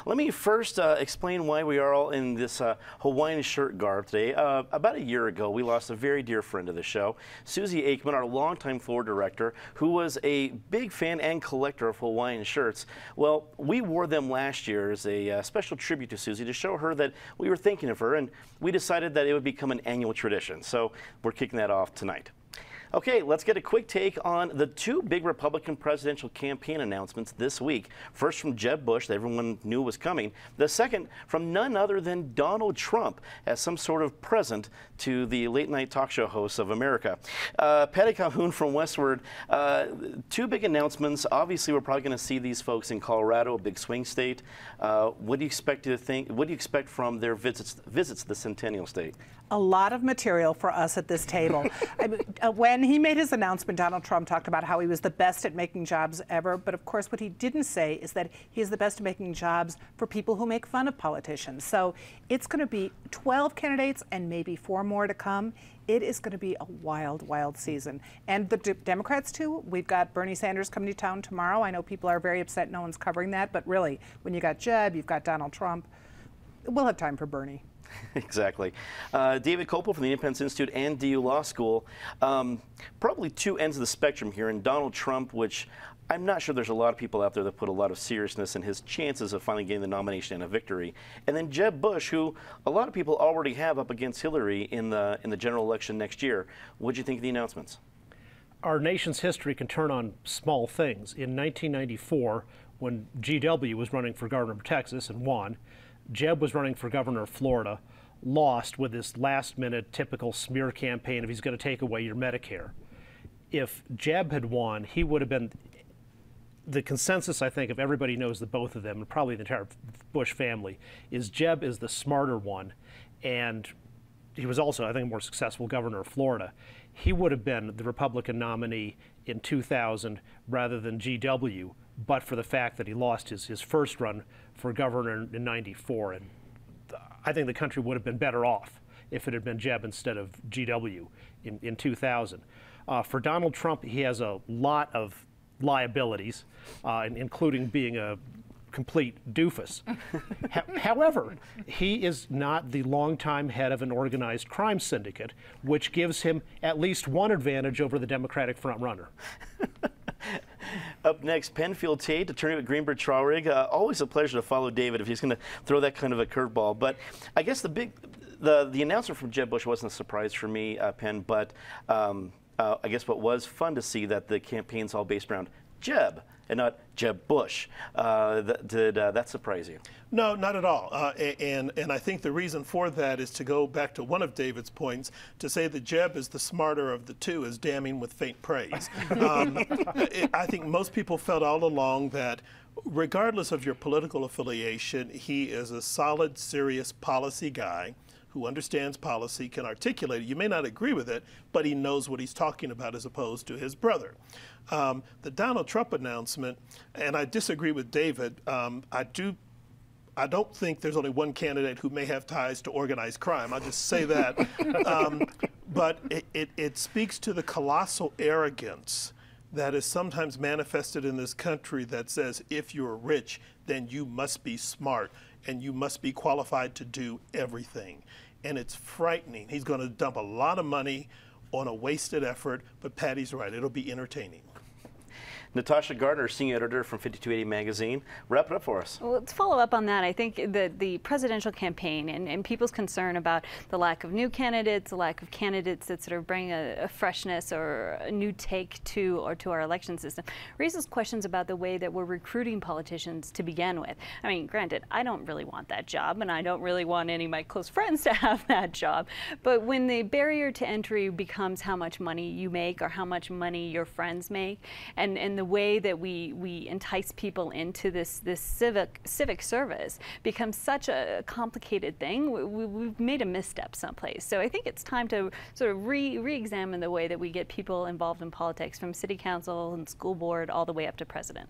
Let me first explain why we are all in this Hawaiian shirt garb today. About a year ago, we lost a very dear friend of the show, Susie Aikman, our longtime floor director, who was a big fan and collector of Hawaiian shirts. Well, we wore them last year as a special tribute to Susie to show her that we were thinking of her, and we decided that it would become an annual tradition. So we're kicking that off tonight. Okay, let's get a quick take on the two big Republican presidential campaign announcements this week. First from Jeb Bush, that everyone knew was coming. The second from none other than Donald Trump as some sort of present to the late-night talk show hosts of America. Patty Calhoun from Westward, two big announcements. Obviously, we're probably going to see these folks in Colorado, a big swing state. What do you expect to think? What do you expect from their visits to the Centennial State? A lot of material for us at this table. When he made his announcement, Donald Trump talked about how he was the best at making jobs ever. But of course, what he didn't say is that he is the best at making jobs for people who make fun of politicians. So it's going to be 12 candidates and maybe 4 more to come. It is going to be a wild, wild season. And the Democrats, too. We've got Bernie Sanders coming to town tomorrow. I know people are very upset no one's covering that. But really, when you got Jeb, you've got Donald Trump. We'll have time for Bernie. Exactly. David Kopel from the Independence Institute and DU Law School. Probably two ends of the spectrum here. And Donald Trump, which I'm not sure there's a lot of people out there that put a lot of seriousness in his chances of finally getting the nomination and a victory. And then Jeb Bush, who a lot of people already have up against Hillary in the general election next year. What do you think of the announcements? Our nation's history can turn on small things. In 1994, when GW was running for governor of Texas and won, Jeb was running for governor of Florida, lost with this last-minute typical smear campaign of he's going to take away your Medicare. If Jeb had won, he would have been the consensus, I think, if everybody knows the both of them, and probably the entire Bush family, is Jeb is the smarter one, and he was also, I think, a more successful governor of Florida. He would have been the Republican nominee in 2000 rather than GW, but for the fact that he lost his first run for governor in '94. And I think the country would have been better off if it had been Jeb instead of GW in 2000. For Donald Trump, he has a lot of liabilities, including being a complete doofus. However, he is not the longtime head of an organized crime syndicate, which gives him at least one advantage over the Democratic frontrunner. Up next, Penfield Tate, attorney with Greenberg Traurig. Always a pleasure to follow David if he's going to throw that kind of a curveball. But I guess the announcement from Jeb Bush wasn't a surprise for me, Penn. But I guess what was fun to see that the campaign's all based around Jeb and not Jeb Bush. Did that surprise you? No, not at all. And I think the reason for that is to go back to one of David's points. To say that Jeb is the smarter of the two is damning with faint praise. I think most people felt all along that regardless of your political affiliation, he is a solid, serious policy guy who understands policy, can articulate it. You may not agree with it, but he knows what he's talking about as opposed to his brother. The Donald Trump announcement, and I disagree with David, I don't think there's only one candidate who may have ties to organized crime. I'll just say that. But it speaks to the colossal arrogance that is sometimes manifested in this country that says if you're rich, then you must be smart and you must be qualified to do everything. And it's frightening. He's going to dump a lot of money on a wasted effort, but Patty's right. It'll be entertaining. Natasha Gardner, senior editor from 5280 Magazine. Wrap it up for us. Well, to follow up on that, I think the presidential campaign and people's concern about the lack of new candidates, the lack of candidates that sort of bring a freshness or a new take to our election system raises questions about the way that we're recruiting politicians to begin with. I mean, granted, I don't really want that job, and I don't really want any of my close friends to have that job. But when the barrier to entry becomes how much money you make or how much money your friends make, and the way that we entice people into this civic service becomes such a complicated thing. We've made a misstep someplace. So I think it's time to sort of re-examine the way that we get people involved in politics, from city council and school board all the way up to president.